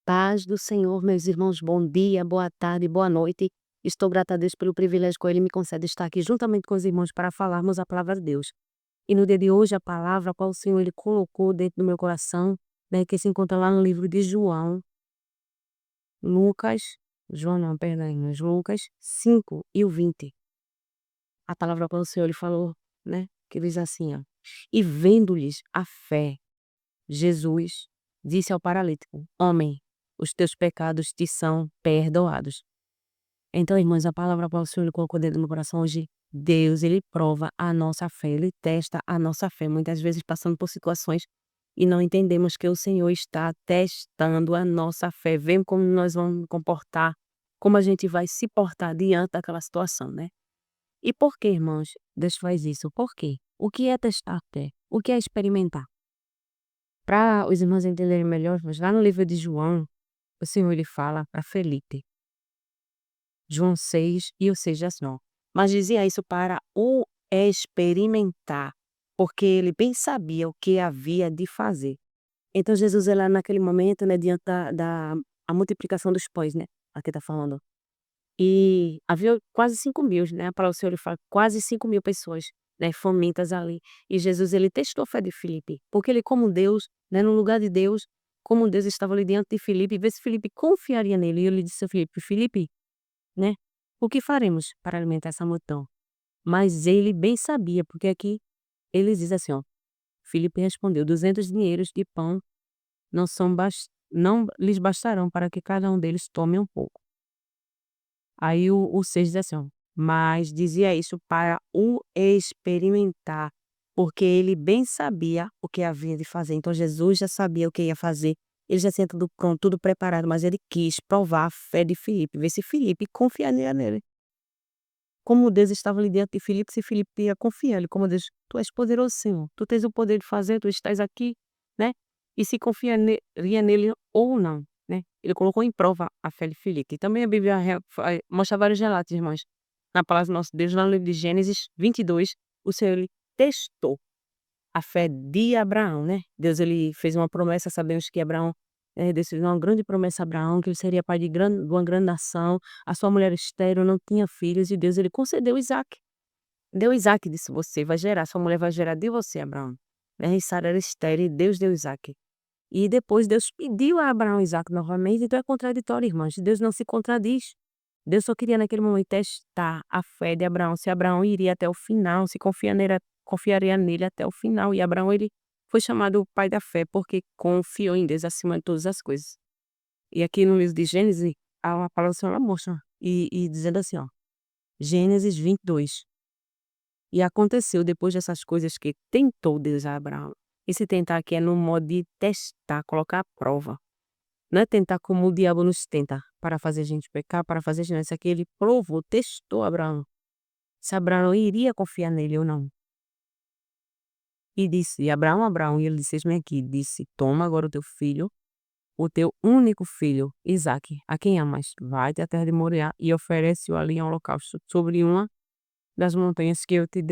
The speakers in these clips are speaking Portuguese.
Paz do Senhor, meus irmãos, bom dia, boa tarde, boa noite. Estou grata a Deus pelo privilégio que Ele me concede estar aqui juntamente com os irmãos para falarmos a palavra de Deus. E no dia de hoje, a palavra qual o Senhor Ele colocou dentro do meu coração, né, que se encontra lá no livro de João, Lucas, João não, perdão, mas Lucas 5 e o 20. A palavra qual o Senhor Ele falou, né, que diz assim, ó. E vendo-lhes a fé, Jesus disse ao paralítico: Homem, os teus pecados te são perdoados. Então, irmãos, a palavra qual o Senhor ele colocou dentro do meu coração hoje, Deus, ele prova a nossa fé, ele testa a nossa fé. Muitas vezes passando por situações e não entendemos que o Senhor está testando a nossa fé, vendo como nós vamos nos comportar, como a gente vai se portar diante daquela situação, né? E por que, irmãos, Deus faz isso? Por quê? O que é testar a fé? O que é experimentar? Para os irmãos entenderem melhor, mas lá no livro de João, o Senhor ele fala para Felipe, João 6 e o 6 diz assim, ó, mas dizia isso para o experimentar, porque ele bem sabia o que havia de fazer. Então Jesus, ele lá naquele momento, né, diante da a multiplicação dos pães, né, aqui tá falando, e havia quase 5.000, né, a palavra do Senhor ele fala quase 5.000 pessoas, né, famintas ali. E Jesus ele testou a fé de Filipe, porque ele como Deus, né, no lugar de Deus, como Deus estava ali diante de Filipe, e vê se Filipe confiaria nele. E ele disse a Filipe: "Filipe, né, o que faremos para alimentar essa multidão?" Mas ele bem sabia, porque aqui ele diz assim, ó, Filipe respondeu: 200 dinheiros de pão não lhes bastarão para que cada um deles tome um pouco. Aí o 6 diz assim, ó, mas dizia isso para o experimentar, porque ele bem sabia o que havia de fazer. Então Jesus já sabia o que ia fazer, ele já tinha tudo pronto, tudo preparado, mas ele quis provar a fé de Filipe, ver se Filipe confiaria nele. Como Deus estava ali diante de Filipe, se Filipe ia confiar, ele como Deus: "Tu és poderoso, Senhor, tu tens o poder de fazer, tu estás aqui", né, e se confiaria nele ou não, né. Ele colocou em prova a fé de Filipe. E também a Bíblia mostra vários relatos, irmãos, na palavra do nosso Deus, lá no livro de Gênesis 22, o Senhor ele testou a fé de Abraão, né. Deus ele fez uma promessa, sabemos que Abraão, Deus fez uma grande promessa a Abraão, que ele seria pai de uma grande nação, a sua mulher estéril não tinha filhos e Deus ele concedeu Isaac. Deu Isaac, disse: "Você vai gerar, sua mulher vai gerar de você, Abraão", né, e Sara era estéril e Deus deu Isaac. E depois Deus pediu a Abraão Isaac novamente, então é contraditório, irmãos, Deus não se contradiz. Deus só queria naquele momento testar a fé de Abraão, se Abraão iria até o final, se confiaria nele até o final. E Abraão ele foi chamado o pai da fé, porque confiou em Deus acima de todas as coisas. E aqui no livro de Gênesis, a palavra do Senhor ela mostra, e dizendo assim, ó, Gênesis 22. E aconteceu depois dessas coisas que tentou Deus a Abraão. Esse tentar aqui é no modo de testar, colocar à prova. Não é tentar como o diabo nos tenta, para fazer a gente pecar, para fazer a gente... Isso aqui ele provou, testou Abraão, se Abraão iria confiar nele ou não. E disse: Abraão, Abraão, e ele disse: Eis-me aqui. Disse: Toma agora o teu filho, o teu único filho, Isaque, a quem amas. Vai-te à terra de Moriá e oferece-o ali em holocausto sobre uma das montanhas que eu te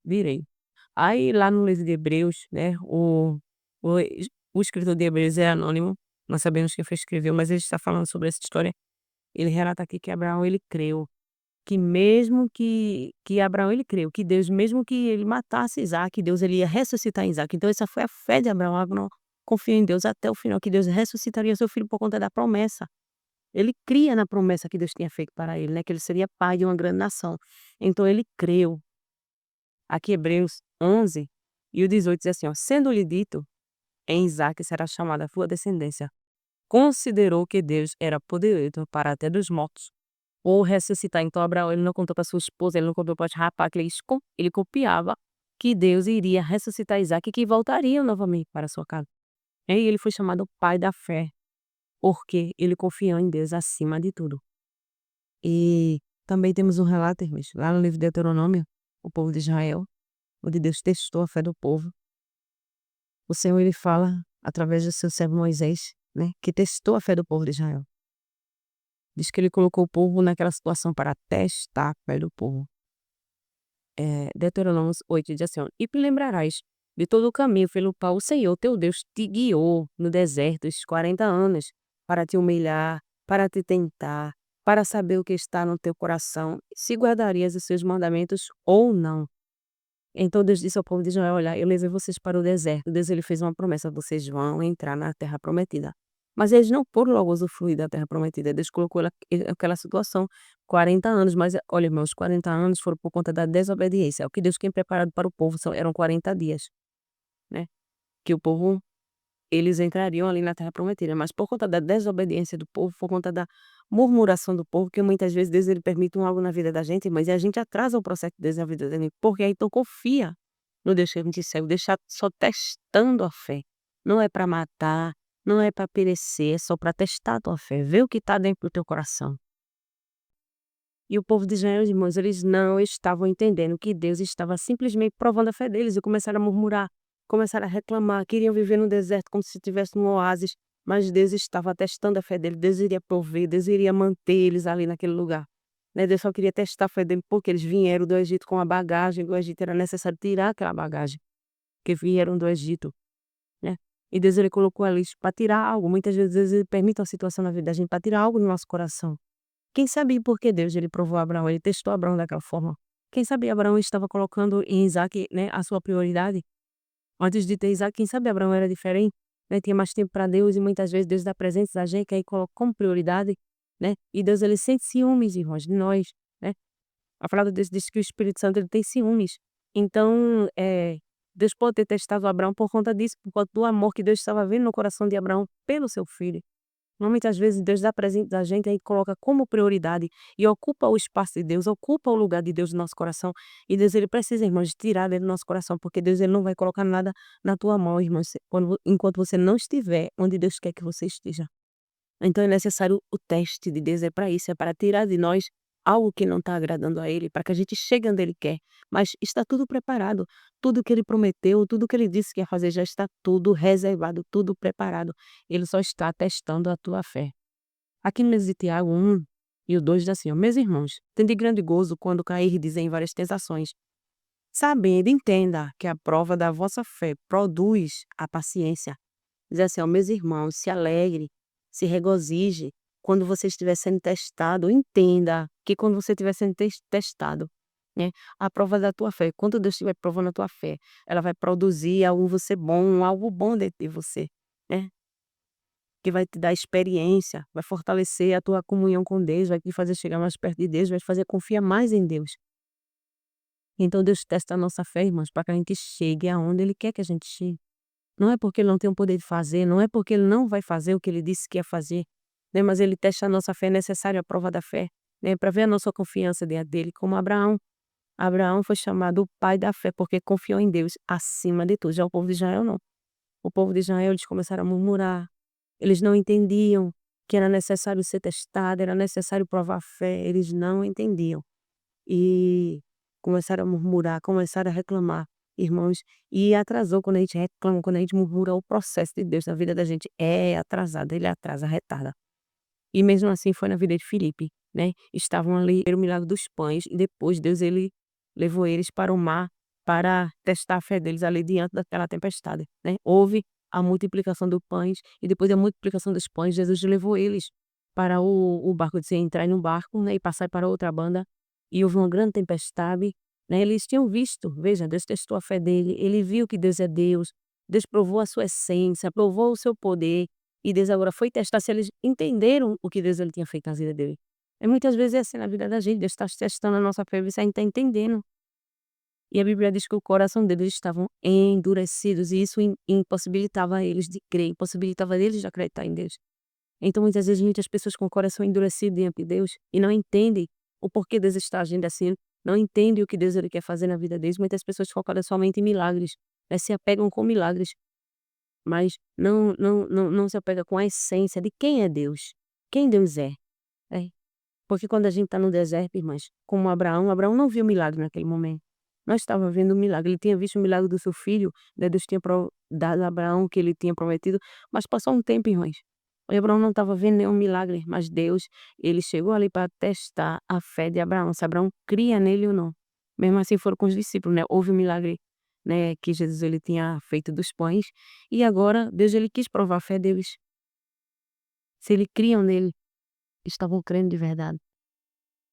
direi. Aí lá no livro de Hebreus, né, o o escritor de Hebreus é anônimo, nós sabemos quem foi que escreveu, mas ele está falando sobre essa história. Ele relata aqui que Abraão ele creu, que mesmo que Abraão ele creu, que Deus mesmo que ele matasse Isaque, Deus ele ia ressuscitar Isaque. Então essa foi a fé de Abraão. Abraão confiou em Deus até o final, que Deus ressuscitaria seu filho por conta da promessa. Ele cria na promessa que Deus tinha feito para ele, né, que ele seria pai de uma grande nação. Então ele creu. Aqui Hebreus 11 e o 18 diz assim, ó: Sendo-lhe dito, em Isaque será chamada a tua descendência. Considerou que Deus era poderoso para até dos mortos ou ressuscitar. Então Abraão ele não contou para sua esposa, ele não contou para os rapazes, que ele copiava que Deus iria ressuscitar Isaque e que voltariam novamente para a sua casa. E ele foi chamado pai da fé, porque ele confiou em Deus acima de tudo. E também temos um relato, irmãos, lá no livro de Deuteronômio, o povo de Israel, onde Deus testou a fé do povo. O Senhor ele fala através do seu servo Moisés, né, que testou a fé do povo de Israel. Diz que ele colocou o povo naquela situação para testar a fé do povo. Deuteronômio 8 diz assim, ó, e te lembrarás de todo o caminho pelo qual o Senhor teu Deus te guiou no deserto esses 40 anos, para te humilhar, para te tentar, para saber o que está no teu coração, se guardarias os seus mandamentos ou não. Então Deus disse ao povo de Israel: "Olha, eu levei vocês para o deserto". Deus ele fez uma promessa: "Vocês vão entrar na terra prometida". Mas eles não foram logo usufruir da terra prometida. Deus colocou aquela situação, 40 anos, mas olha, irmãos, 40 anos foram por conta da desobediência. O que Deus tinha preparado para o povo eram 40 dias, né? Que o povo eles entrariam ali na terra prometida, mas por conta da desobediência do povo, por conta da murmuração do povo, que muitas vezes Deus ele permite algo na vida da gente, mas a gente atrasa o processo de Deus na vida da gente, porque aí então confia no Deus que a gente serve, deixar só testando a fé. Não é para matar, não é para perecer, é só para testar a tua fé, ver o que está dentro do teu coração. E o povo de Israel, irmãos, eles não estavam entendendo que Deus estava simplesmente provando a fé deles e começaram a murmurar, começaram a reclamar, queriam viver no deserto como se tivesse um oásis, mas Deus estava testando a fé deles, Deus iria prover, Deus iria manter eles ali naquele lugar. Né? Deus só queria testar a fé deles porque eles vieram do Egito com a bagagem do Egito, era necessário tirar aquela bagagem, que vieram do Egito, né? E Deus ele colocou ali para tirar algo, muitas vezes Deus ele permite uma situação na vida da gente para tirar algo do nosso coração. Quem sabe por que Deus ele provou Abraão, ele testou Abraão daquela forma. Quem sabe Abraão estava colocando em Isaac, né, a sua prioridade. Antes de ter Isaac, quem sabe Abraão era diferente, né, tinha mais tempo para Deus e muitas vezes Deus dá presentes a gente que aí coloca como prioridade, né? E Deus ele sente ciúmes, irmãos, de nós, né? A palavra de Deus diz que o Espírito Santo ele tem ciúmes. Então, Deus pode ter testado Abraão por conta disso, por conta do amor que Deus estava vendo no coração de Abraão pelo seu filho. Muitas vezes Deus dá presente a gente e coloca como prioridade e ocupa o espaço de Deus, ocupa o lugar de Deus no nosso coração. E Deus ele precisa, irmãos, tirar dele do nosso coração, porque Deus ele não vai colocar nada na tua mão, irmãos, enquanto você não estiver onde Deus quer que você esteja. Então é necessário o teste de Deus, é para isso, é para tirar de nós algo que não está agradando a Ele, para que a gente chegue onde Ele quer. Mas está tudo preparado, tudo que Ele prometeu, tudo que Ele disse que ia fazer, já está tudo reservado, tudo preparado. Ele só está testando a tua fé. Aqui no livro de Tiago 1 e o 2 diz assim, ó, meus irmãos, tende grande gozo quando cairdes em várias tentações, sabendo, entenda que a prova da vossa fé produz a paciência. Diz assim, ó, meus irmãos, se alegre, se regozije quando você estiver sendo testado. Entenda que quando você estiver sendo testado, né, a prova da tua fé, quando Deus estiver provando a tua fé, ela vai produzir algo bom dentro de você, né? Que vai te dar experiência, vai fortalecer a tua comunhão com Deus, vai te fazer chegar mais perto de Deus, vai te fazer confiar mais em Deus. Então Deus testa a nossa fé, irmãos, para que a gente chegue aonde Ele quer que a gente chegue. Não é porque ele não tem o poder de fazer, não é porque ele não vai fazer o que ele disse que ia fazer, né, mas ele testa a nossa fé, é necessário a prova da fé, né, para ver a nossa confiança diante dele, como Abraão. Abraão foi chamado o pai da fé, porque confiou em Deus acima de tudo. Já o povo de Israel não. O povo de Israel, eles começaram a murmurar, eles não entendiam que era necessário ser testado, era necessário provar a fé, eles não entendiam. E começaram a murmurar, começaram a reclamar, irmãos, e atrasou quando a gente reclama, quando a gente murmura, o processo de Deus na vida da gente é atrasado, ele atrasa, retarda. E mesmo assim foi na vida de Filipe, né, estavam ali, era o milagre dos pães, e depois Deus ele levou eles para o mar, para testar a fé deles ali diante daquela tempestade, né. Houve a multiplicação dos pães, e depois da multiplicação dos pães, Jesus levou eles para o barco, de entrar no barco, né, e passar para outra banda, e houve uma grande tempestade, né, eles tinham visto, veja, Deus testou a fé dele, ele viu que Deus é Deus, Deus provou a sua essência, provou o seu poder, e Deus agora foi testar se eles entenderam o que Deus ele tinha feito na vida dele. E muitas vezes é assim na vida da gente, Deus está testando a nossa fé, ver se a gente está entendendo. E a Bíblia diz que o coração deles estavam endurecidos, e isso impossibilitava eles de crer, impossibilitava eles de acreditar em Deus. Então, muitas vezes, muitas pessoas com o coração endurecido diante de Deus e não entendem o porquê Deus está agindo assim, não entendem o que Deus ele quer fazer na vida deles. Muitas pessoas focam somente em milagres, né, se apegam com milagres, mas não se apega com a essência de quem é Deus, quem Deus é. É. Porque quando a gente está no deserto, irmãs, como Abraão não viu milagre naquele momento. Nós estava vendo um milagre, ele tinha visto o milagre do seu filho, né, Deus tinha dado a Abraão que ele tinha prometido, mas passou um tempo, irmãs. E Abraão não estava vendo nenhum milagre, mas Deus, ele chegou ali para testar a fé de Abraão, se Abraão cria nele ou não. Mesmo assim foram com os discípulos, né? Houve um milagre, né, que Jesus ele tinha feito dos pães, e agora Deus ele quis provar a fé deles. Se eles criam nele, estavam crendo de verdade.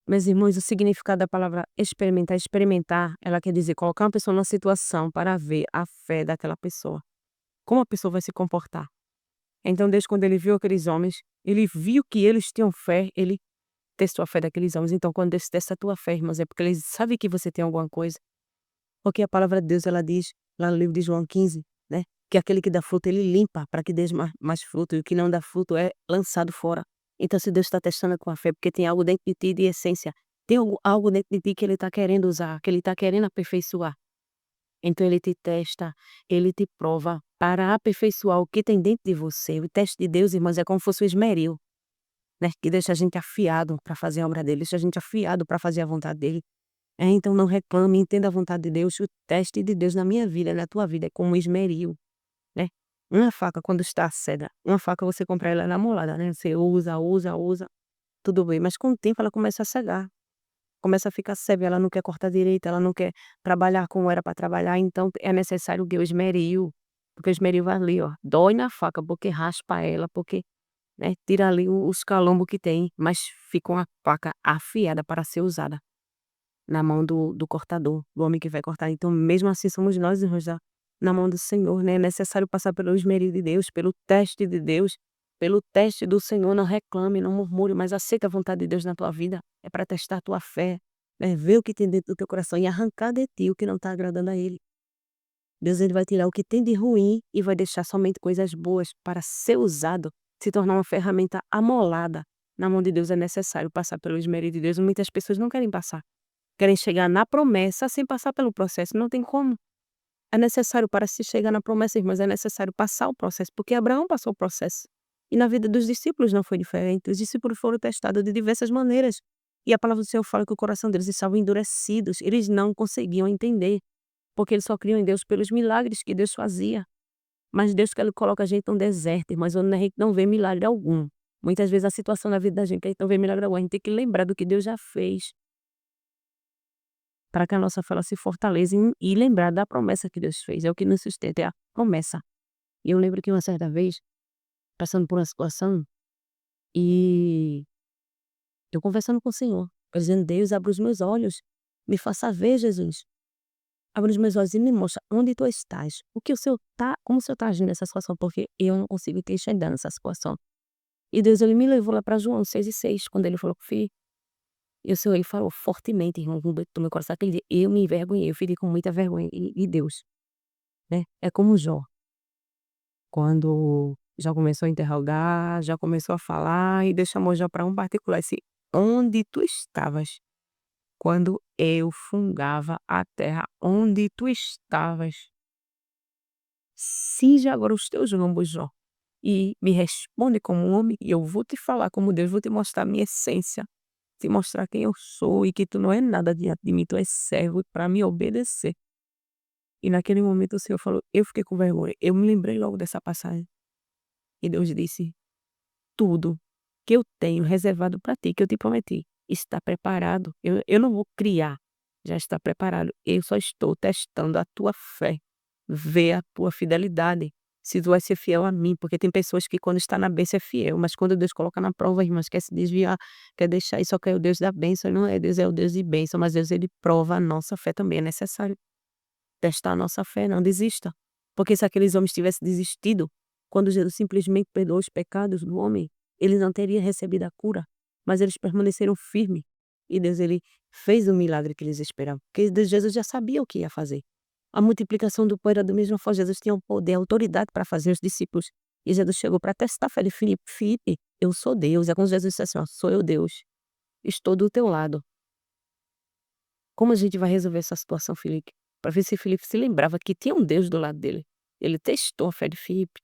Meus irmãos, o significado da palavra experimentar, experimentar, ela quer dizer colocar uma pessoa numa situação para ver a fé daquela pessoa. Como a pessoa vai se comportar. Então Deus, quando ele viu aqueles homens, ele viu que eles tinham fé, ele testou a fé daqueles homens. Então quando Deus testa a tua fé, irmãos, é porque ele sabe que você tem alguma coisa. Porque a palavra de Deus, ela diz, lá no livro de João 15, né, que aquele que dá fruto, ele limpa para que dê mais fruto, e o que não dá fruto é lançado fora. Então se Deus está testando a tua fé, porque tem algo dentro de ti de essência, tem algo dentro de ti que ele está querendo usar, que ele está querendo aperfeiçoar. Então ele te testa, ele te prova para aperfeiçoar o que tem dentro de você. O teste de Deus, irmãos, é como se fosse o esmeril, né, que deixa a gente afiado para fazer a obra dele, deixa a gente afiado para fazer a vontade dele. Então não reclame, entenda a vontade de Deus. O teste de Deus na minha vida, na tua vida, é como um esmeril, né. Uma faca quando está acesa, uma faca você compra ela namorada, né, você usa, usa, usa, tudo bem, mas com o tempo ela começa a cegar, começa a ficar cega, ela não quer cortar direito, ela não quer trabalhar como era para trabalhar, então é necessário o quê? O esmeril, porque o esmeril vai ali, ó, dói na faca, porque raspa ela, porque, né, tira ali os calombos que tem, mas fica uma faca afiada para ser usada na mão do cortador, do homem que vai cortar. Então mesmo assim somos nós, irmãos, na mão do Senhor, né, é necessário passar pelo esmeril de Deus, pelo teste de Deus, pelo teste do Senhor. Não reclame, não murmure, mas aceita a vontade de Deus na tua vida, é para testar a tua fé, né, ver o que tem dentro do teu coração e arrancar de ti o que não está agradando a Ele. Deus, ele vai tirar o que tem de ruim e vai deixar somente coisas boas para ser usado, se tornar uma ferramenta amolada. Na mão de Deus é necessário passar pelo esmeril de Deus. Muitas pessoas não querem passar. Querem chegar na promessa sem passar pelo processo, não tem como. É necessário para se chegar na promessa, irmãos, é necessário passar o processo, porque Abraão passou o processo. E na vida dos discípulos não foi diferente. Os discípulos foram testados de diversas maneiras. E a palavra do Senhor fala que o coração deles estava endurecidos, eles não conseguiam entender, porque eles só criam em Deus pelos milagres que Deus fazia. Mas Deus que ele coloca a gente num deserto, mas onde a gente não vê milagre algum. Muitas vezes a situação na vida da gente, que a gente não vê milagre algum, a gente tem que lembrar do que Deus já fez, para que a nossa fé ela se fortaleça e lembrar da promessa que Deus fez, é o que nos sustenta, é a promessa. E eu lembro que uma certa vez, passando por uma situação, e eu conversando com o Senhor, eu dizendo: "Deus, abre os meus olhos, me faça ver, Jesus. Abre os meus olhos e me mostra onde tu estás, o que o Senhor tá, como o Senhor está agindo nessa situação, porque eu não consigo te enxergar nessa situação". E Deus, ele me levou lá para João 6:6, quando ele falou: "Filho", e o Senhor, ele falou fortemente, irmão, no meu coração aquele dia, eu me envergonhei, eu fiquei com muita vergonha, e Deus, né, é como Jó, quando já começou a interrogar, já começou a falar, e Deus chamou Jó para um particular, disse: "Onde tu estavas quando eu fungava a terra? Onde tu estavas? Cinge agora os teus lombos, Jó, e me responde como um homem, e eu vou te falar como Deus, vou te mostrar a minha essência, te mostrar quem eu sou e que tu não é nada diante de mim, tu és servo para me obedecer". E naquele momento o Senhor falou, eu fiquei com vergonha, eu me lembrei logo dessa passagem. E Deus disse: "Tudo que eu tenho reservado para ti, que eu te prometi, está preparado. Eu não vou criar, já está preparado. Eu só estou testando a tua fé, ver a tua fidelidade, se tu vai ser fiel a mim", porque tem pessoas que quando está na bênção é fiel, mas quando Deus coloca na prova, irmãos, quer se desviar, quer deixar e só quer o Deus da bênção, e não é. Deus é o Deus de bênção, mas Deus, ele prova a nossa fé também, é necessário testar a nossa fé, não desista. Porque se aqueles homens tivessem desistido, quando Jesus simplesmente perdoou os pecados do homem, ele não teria recebido a cura, mas eles permaneceram firmes. E Deus, ele fez o milagre que eles esperavam, porque Jesus já sabia o que ia fazer. A multiplicação do pão era da mesma forma, Jesus tinha o poder, a autoridade para fazer os discípulos. E Jesus chegou para testar a fé de Filipe: "Filipe, eu sou Deus". É quando Jesus disse assim: ó, "Sou eu Deus, estou do teu lado". Como a gente vai resolver essa situação, Filipe? Para ver se Filipe se lembrava que tinha um Deus do lado dele. Ele testou a fé de Filipe,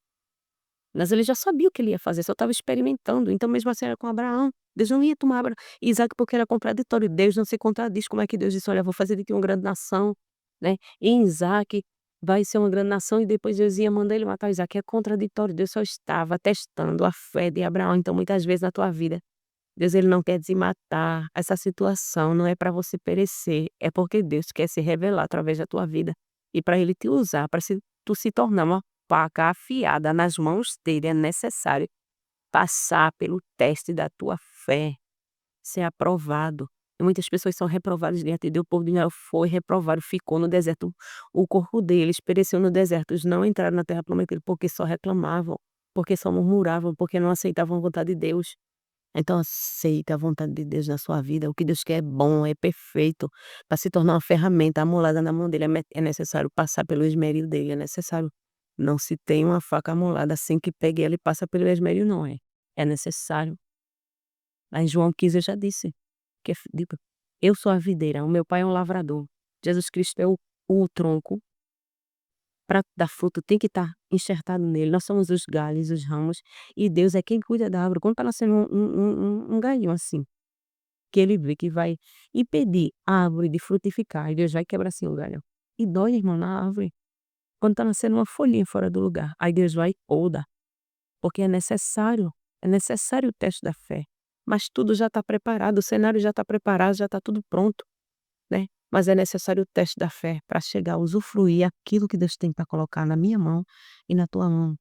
mas ele já sabia o que ele ia fazer, só estava experimentando. Então, mesmo assim, era com Abraão. Deus não ia tomar Isaac porque era contraditório. Deus não se contradiz. Como é que Deus disse: "Olha, vou fazer de ti uma grande nação", né? E Isaac vai ser uma grande nação e depois Deus ia mandar ele matar Isaac. É contraditório. Deus só estava testando a fé de Abraão. Então, muitas vezes na tua vida, Deus, ele não quer desmatar essa situação, não é para você perecer, é porque Deus quer se revelar através da tua vida e para ele te usar, para tu se tornar uma faca afiada nas mãos dele, é necessário passar pelo teste da tua fé, ser aprovado. E muitas pessoas são reprovadas diante de Deus, o povo de Israel foi reprovado, ficou no deserto. O corpo deles pereceu no deserto, eles não entraram na terra prometida, porque só reclamavam, porque só murmuravam, porque não aceitavam a vontade de Deus. Então aceita a vontade de Deus na sua vida, o que Deus quer é bom, é perfeito, para se tornar uma ferramenta amolada na mão dele é necessário passar pelo esmeril dele, é necessário. Não se tem uma faca amolada assim que pegue ela e passa pelo esmeril não, é necessário. Lá em João 15 eu já disse, que é dito: "Eu sou a videira, o meu pai é um lavrador". Jesus Cristo é o tronco, para dar fruto tem que estar enxertado nele, nós somos os galhos, os ramos, e Deus é quem cuida da árvore. Quando está nascendo um galhinho assim, que ele vê que vai impedir a árvore de frutificar, e Deus vai quebrar assim o galho. E dói, irmão, na árvore. Quando está nascendo uma folhinha fora do lugar, aí Deus vai e poda, porque é necessário o teste da fé. Mas tudo já está preparado, o cenário já está preparado, já está tudo pronto, né. Mas é necessário o teste da fé para chegar a usufruir aquilo que Deus tem para colocar na minha mão e na tua mão.